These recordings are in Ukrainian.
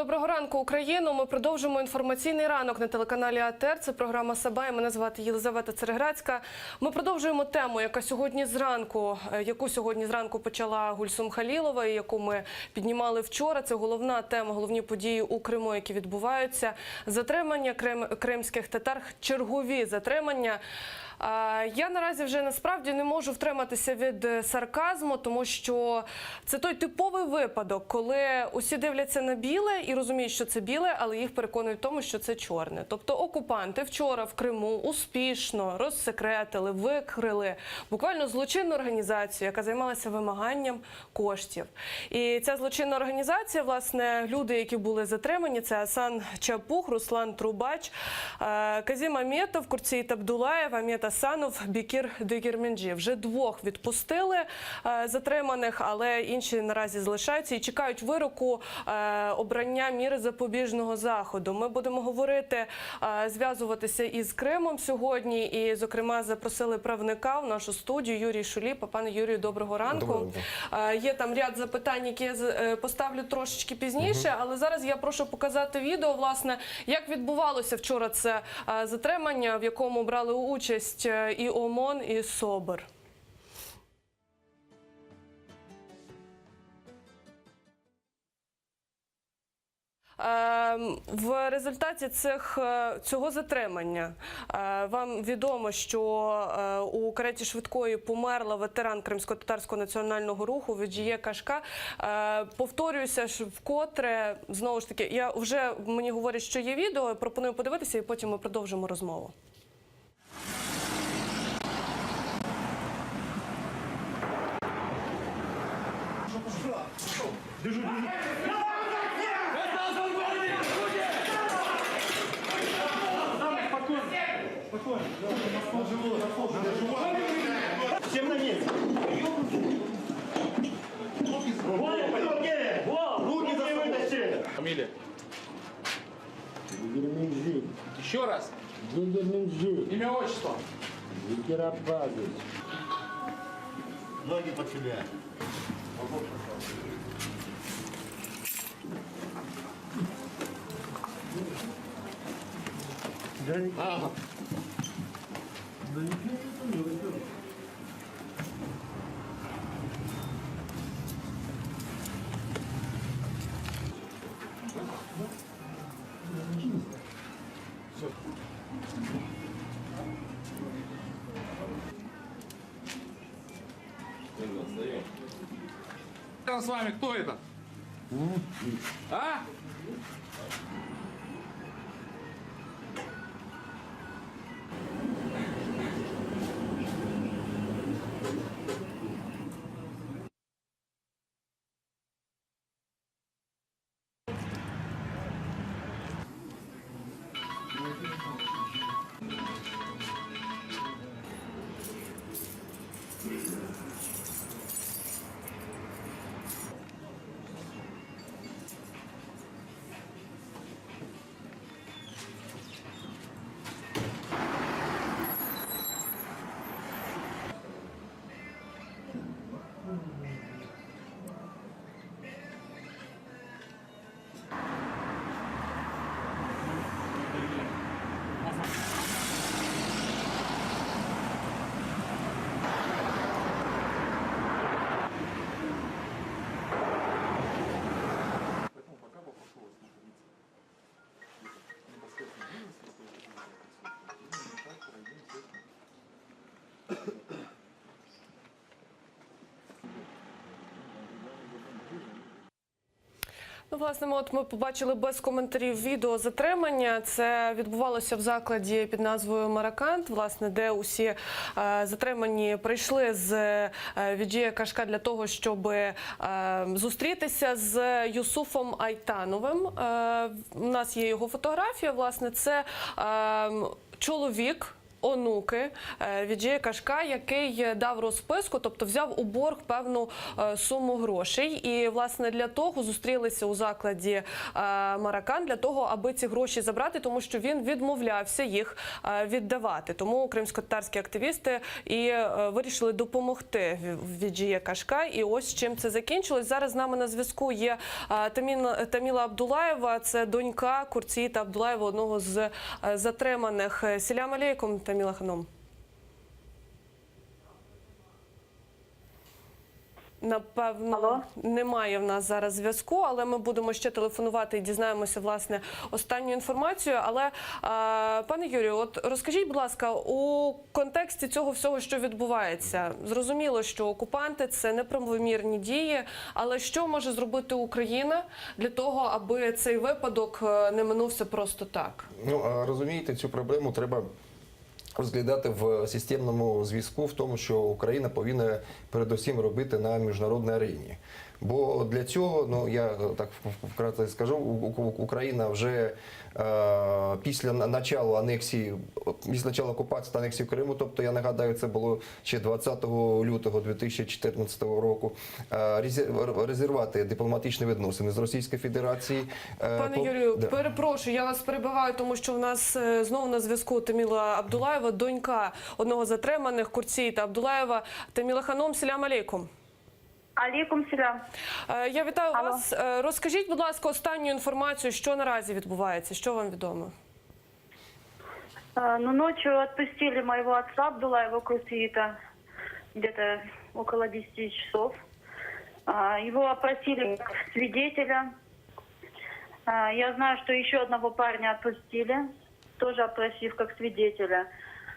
Доброго ранку, Україно. Ми продовжуємо інформаційний ранок на телеканалі АТР. Це програма «Сабай». Мене звати Єлизавета Цереграцька. Ми продовжуємо тему, яку сьогодні зранку почала Гульсум Халілова і яку ми піднімали вчора. Це головна тема, головні події у Криму, які відбуваються. Затримання кримських татар, чергові затримання. Я наразі вже насправді не можу втриматися від сарказму, тому що це той типовий випадок, коли усі дивляться на біле і розуміють, що це біле, але їх переконують в тому, що це чорне. Тобто окупанти вчора в Криму успішно розсекретили, викрили буквально злочинну організацію, яка займалася вимаганням коштів. І ця злочинна організація, власне, люди, які були затримані, це Асан Чапух, Руслан Трубач, Казім Аметов, Курцій Абдулаєв, Амет Асанов, Бекір Дегерменджі. Вже двох відпустили затриманих, але інші наразі залишаються і чекають вироку обрання міри запобіжного заходу. Ми будемо говорити, зв'язуватися із Кримом сьогодні і, зокрема, запросили правника в нашу студію Юрій Шуліп. Пане Юрію, доброго ранку. Є там ряд запитань, які я поставлю трошечки пізніше, але зараз я прошу показати відео, власне, як відбувалося вчора це затримання, в якому брали участь і ОМОН, і СОБР. В результаті цього затримання вам відомо, що у кареті швидкої померла ветеран Кримсько-татарського національного руху Веджіє Кашка. Повторююся вкотре, знову ж таки, мені говорять, що є відео, пропоную подивитися і потім ми продовжимо розмову. Держи. Спокойно. Всем на месте. Руки за вытащили. Фамилия? Дегерменджи. Еще раз. Дегерменджи. Имя, отчество. Викирабазович. Ноги под себя. Ага. С вами кто это? А? Власне, ми побачили без коментарів відео затримання. Це відбувалося в закладі під назвою «Маракант», власне, де усі затримані прийшли з Веджіє Кашка для того, щоб зустрітися з Юсуфом Айтановим. У нас є його фотографія, власне, це чоловік, онуки Віджея Кашка, який дав розписку, тобто взяв у борг певну суму грошей. І, власне, для того зустрілися у закладі «Маракан», для того, аби ці гроші забрати, тому що він відмовлявся їх віддавати. Тому кримськотатарські активісти і вирішили допомогти Віджея Кашка. І ось чим це закінчилось. Зараз з нами на зв'язку є Таміла Абдулаєва, це донька Курціїта Абдулаєва, одного з затриманих. Селям алейкум, Таміла Ханом. Напевно, немає в нас зараз зв'язку, але ми будемо ще телефонувати і дізнаємося, власне, останню інформацію. Але, пане Юрію, от розкажіть, будь ласка, у контексті цього всього, що відбувається, зрозуміло, що окупанти – це неправомірні дії, але що може зробити Україна для того, аби цей випадок не минувся просто так? Ну, розумієте, цю проблему треба розглядати в системному зв'язку, в тому, що Україна повинна передусім робити на міжнародній арені. Бо для цього, ну я так вкратце скажу, Україна вже після начала анексії, після начала окупації та анексії Криму, тобто я нагадаю, це було ще 20 лютого 2014 року, розірвати дипломатичні відносини з Російською Федерацією. Пане Юрію, перепрошую, я вас перебиваю, тому що в нас знову на зв'язку Таміла Абдулаєва, донька одного з затриманих, Курціїта Абдулаєва. Таміла Ханом, селям алейкум. Алейкум селям. Я вітаю вас. Розкажіть, будь ласка, останню інформацію, що наразі відбувається, що вам відомо? Ну, ночью отпустили моего отца Абдулаева Курціїта, где-то около 10 часов. Его опросили как свидетеля. Я знаю, что еще одного парня отпустили, тоже опросив как свидетеля.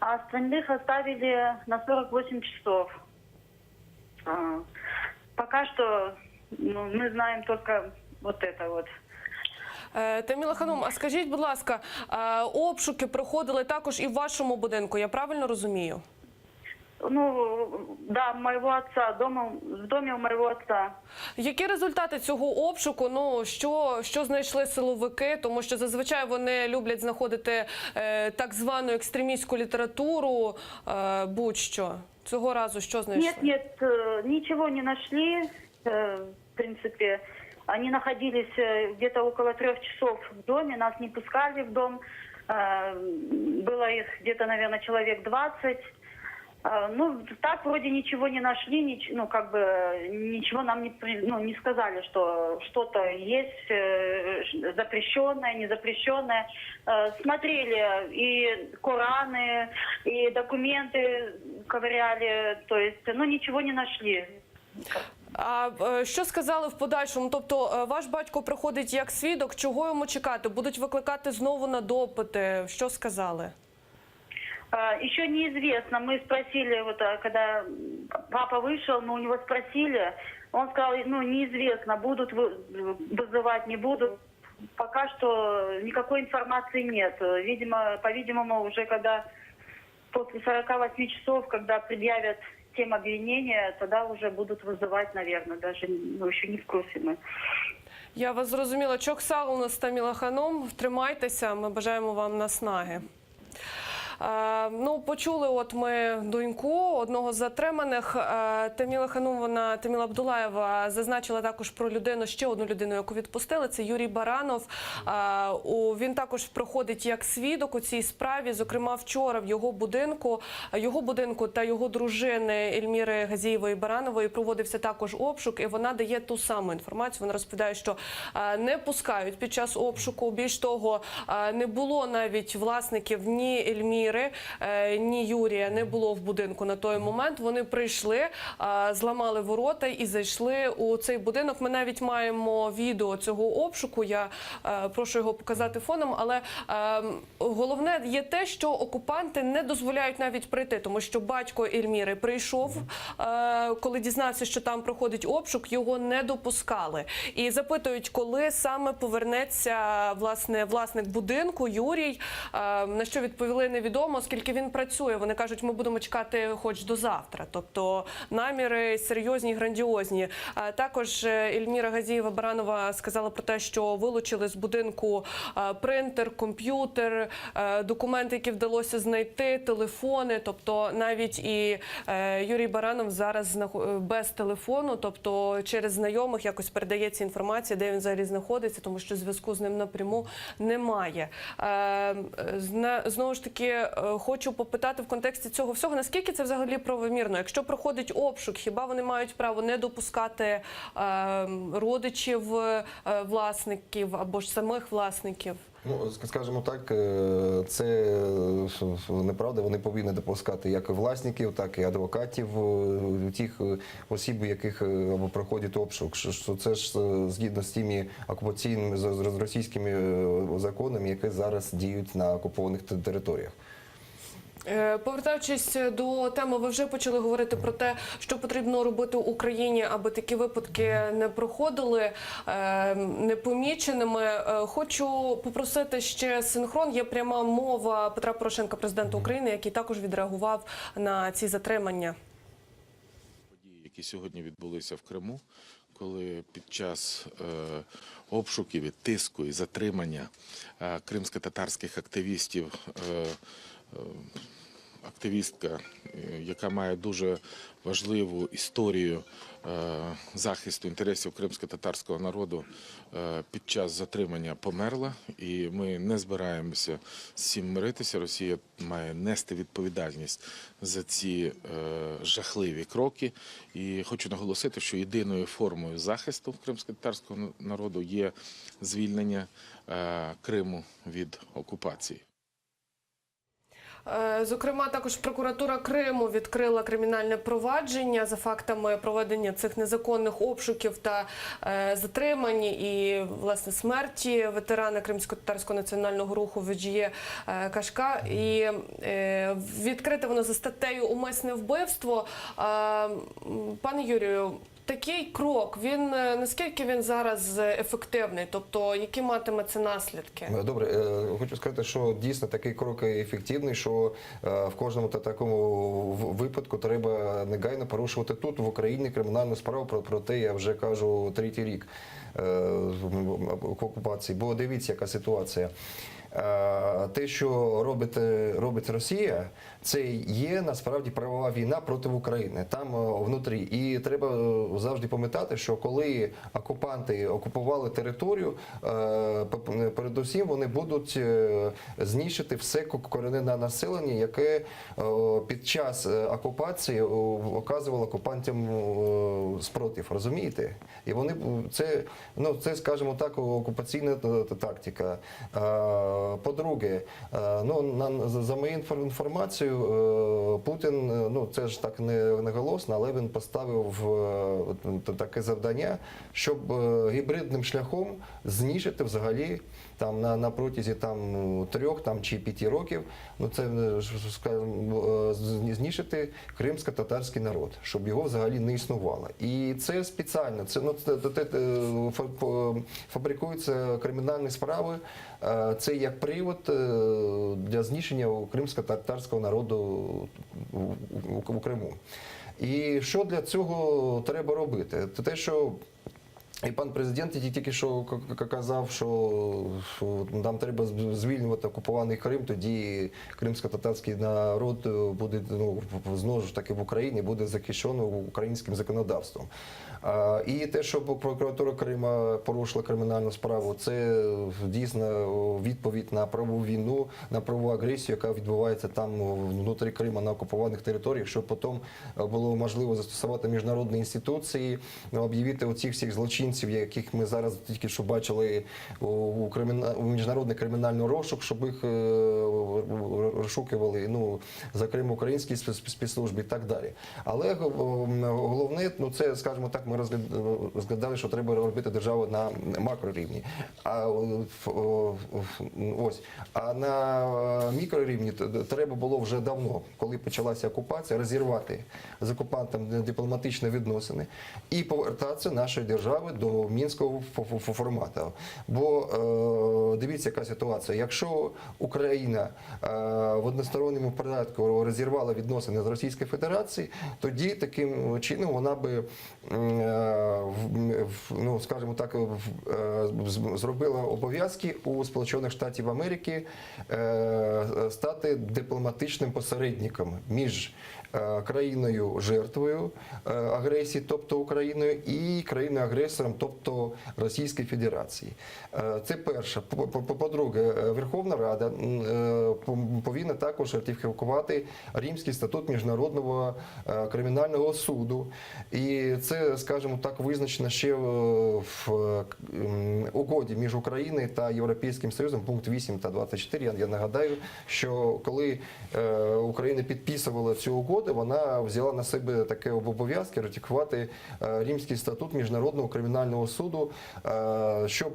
А остальных оставили на 48 часов. Пока что мы знаем только вот это вот. Таміла Ханом, а скажіть, будь ласка, обшуки проходили також і в вашому будинку, я правильно розумію? Ну, да, моего отца, в доме у моего отца. Які результати цього обшуку? Ну, що знайшли силовики? Тому що зазвичай вони люблять знаходити так звану екстремістську літературу, будь-що. Цього разу що знайшли? Нет, ничего не нашли, в принципе. Они находились где-то около 3 часов в доме, нас не пускали в дом. Было их где-то, наверное, человек 20. Ну, так вроде ничего не нашли, ну, как бы ничего нам не сказали, что что-то есть запрещенное, незапрещенное. Смотрели и Кораны, и документы ковыряли, то есть, ну, ничего не нашли. А що сказали в подальшому? Тобто ваш батько приходить як свідок, чого йому чекати? Будуть викликати знову на допити? Що сказали? Еще неизвестно. Мы спросили, вот когда папа вышел, мы у него спросили, он сказал, ну, неизвестно, будут вызывать, не будут. Пока что никакой информации нет. Видимо, по-видимому, уже когда после 48 часов, когда предъявят тем обвинения, тогда уже будут вызывать, наверное, даже еще не в курсі ми. Я вас зрозуміла. Чок Салунас, Таміла Ханом, тримайтеся, ми бажаємо вам наснаги. Ну, почули от ми доньку одного з затриманих. Таміла Ханом, Таміла Абдулаєва зазначила також про людину, ще одну людину, яку відпустили. Це Юрій Баранов. Він також проходить як свідок у цій справі. Зокрема, вчора в його будинку та його дружини Ельміри Газієвої Баранової проводився також обшук. І вона дає ту саму інформацію. Вона розповідає, що не пускають під час обшуку. Більш того, не було навіть власників ні Ельміри, ні Юрія не було в будинку на той момент. Вони прийшли, зламали ворота і зайшли у цей будинок. Ми навіть маємо відео цього обшуку, я прошу його показати фоном, але головне є те, що окупанти не дозволяють навіть прийти, тому що батько Ельміри прийшов, коли дізнався, що там проходить обшук, його не допускали. І запитують, коли саме повернеться власник будинку Юрій, на що відповіли невідомо. невідомо, оскільки він працює. Вони кажуть, ми будемо чекати хоч до завтра. Тобто наміри серйозні, грандіозні. Також Ельміра Газієва-Баранова сказала про те, що вилучили з будинку принтер, комп'ютер, документи, які вдалося знайти, телефони. Тобто навіть і Юрій Баранов зараз без телефону, тобто через знайомих якось передається інформація, де він взагалі знаходиться, тому що зв'язку з ним напряму немає. Знову ж таки, хочу попитати в контексті цього всього, наскільки це взагалі правомірно? Якщо проходить обшук, хіба вони мають право не допускати родичів власників або ж самих власників? Ну, скажімо так, це неправда. Вони повинні допускати як власників, так і адвокатів тих осіб, яких проходить обшук. Що це ж згідно з тими окупаційними, з російськими законами, які зараз діють на окупованих територіях. Повертаючись до теми, ви вже почали говорити про те, що потрібно робити Україні, аби такі випадки не проходили непоміченими. Хочу попросити ще синхрон. Є пряма мова Петра Порошенка, президента України, який також відреагував на ці затримання. Події, які сьогодні відбулися в Криму, коли під час обшуків, і тиску і затримання кримсько-татарських активістів, активістка, яка має дуже важливу історію захисту інтересів кримсько-татарського народу, під час затримання померла, і ми не збираємося з цим миритися. Росія має нести відповідальність за ці жахливі кроки. І хочу наголосити, що єдиною формою захисту кримсько-татарського народу є звільнення Криму від окупації. Зокрема, також прокуратура Криму відкрила кримінальне провадження за фактами проведення цих незаконних обшуків та затримань і, власне, смерті ветерана Кримсько-татарського національного руху Веджіє Кашка. І відкрите воно за статтею «Умисне вбивство». Пане Юрію, такий крок, наскільки він зараз ефективний? Тобто, які матиме це наслідки? Добре, хочу сказати, що дійсно такий крок ефективний, що в кожному такому випадку треба негайно порушувати тут, в Україні, кримінальну справу. Про те я вже кажу третій рік окупації. Бо дивіться, яка ситуація. Те, що робить Росія, це є насправді правова війна проти України, там внутрі. І треба завжди пам'ятати, що коли окупанти окупували територію, передусім вони будуть знищити все корінне населення, яке під час окупації оказувало окупантам спротив, розумієте? І вони, це, скажімо так, окупаційна тактика. По-друге, за моєю інформацією, Путін, це ж так не голосно, але він поставив таке завдання, щоб гібридним шляхом знищити взагалі на протязі 3 чи 5 років, знищити кримсько-татарський народ, щоб його взагалі не існувало. І це спеціально, фабрикуються кримінальні справи, це як привод для знищення кримсько-татарського народу у Криму. І що для цього треба робити? Те, що і пан президент тільки що казав, що нам треба звільнювати окупований Крим, тоді кримсько-татарський народ буде, знову ж таки, в Україні буде захищений українським законодавством. І те, що прокуратура Криму порушила кримінальну справу, це дійсно відповідь на правову війну, на правову агресію, яка відбувається там внутрі Криму, на окупованих територіях, щоб потім було можливо застосувати міжнародні інституції, об'явити оцих всіх злочинців, яких ми зараз тільки що бачили у міжнародний кримінальний розшук, щоб їх розшукували, зокрема, українські спецслужби і так далі. Але головне, це, скажімо так, ми розглядали, що треба робити державу на макрорівні. А на мікрорівні треба було вже давно, коли почалася окупація, розірвати з окупантом дипломатичні відносини і повертатися нашої держави до мінського формату. Бо дивіться, яка ситуація. Якщо Україна в односторонньому порядку розірвала відносини з Російською Федерацією, тоді таким чином вона би, ну, скажімо так, зробила обов'язки у Сполучених Штатів Америки стати дипломатичним посередником між країною жертвою агресії, тобто Україною, і країною-агресором, тобто Російською Федерацією. Це перше. По-друге, Верховна Рада повинна також ратифікувати Римський статут Міжнародного кримінального суду. І це, скажімо так, визначено ще в угоді між Україною та Європейським Союзом, пункт 8 та 24. Я нагадаю, що коли Україна підписувала цю угоду, вона взяла на себе таке обов'язки ратифікувати Римський статут Міжнародного кримінального суду, щоб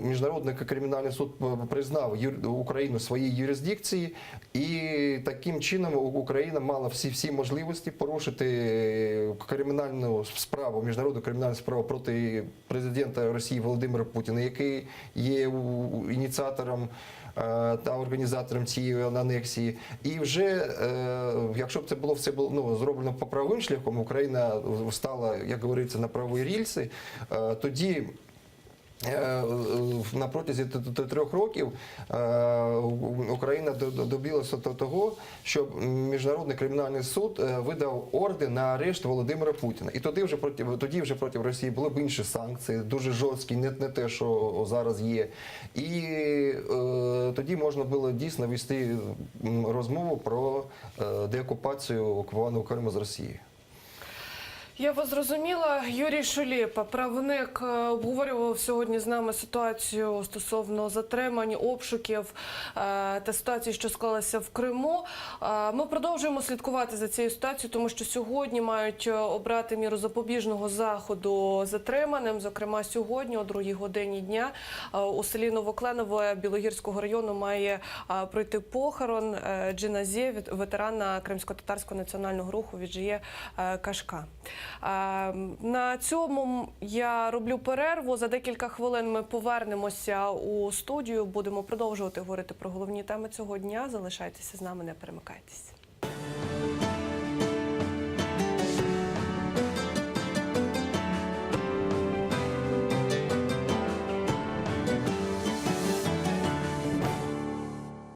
Міжнародний кримінальний суд признав Україну своєю юрисдикцією, і таким чином Україна мала всі можливості порушити кримінальну справу, міжнародну кримінальну справу проти президента Росії Володимира Путіна, який є ініціатором та організатором цієї анексії. І вже, якщо б це було все зроблено по правовим шляхом, Україна стала, як говориться, на правові рільси, тоді на протязі 3 років Україна добилася того, щоб Міжнародний кримінальний суд видав ордер на арешт Володимира Путіна. І тоді вже проти Росії були б інші санкції, дуже жорсткі, не те, що зараз є. І тоді можна було дійсно вести розмову про деокупацію окупованого Криму з Росії. Я вас зрозуміла. Юрій Шулєпа, правник, обговорював сьогодні з нами ситуацію стосовно затримань, обшуків та ситуації, що склалася в Криму. Ми продовжуємо слідкувати за цією ситуацією, тому що сьогодні мають обрати міру запобіжного заходу затриманим. Зокрема, сьогодні о 2 годині дня у селі Новокленове Білогірського району має пройти похорон Джиназє, ветерана Кримсько-татарського національного руху Віджиє Кашка. На цьому я роблю перерву. За декілька хвилин ми повернемося у студію. Будемо продовжувати говорити про головні теми цього дня. Залишайтеся з нами, не перемикайтеся.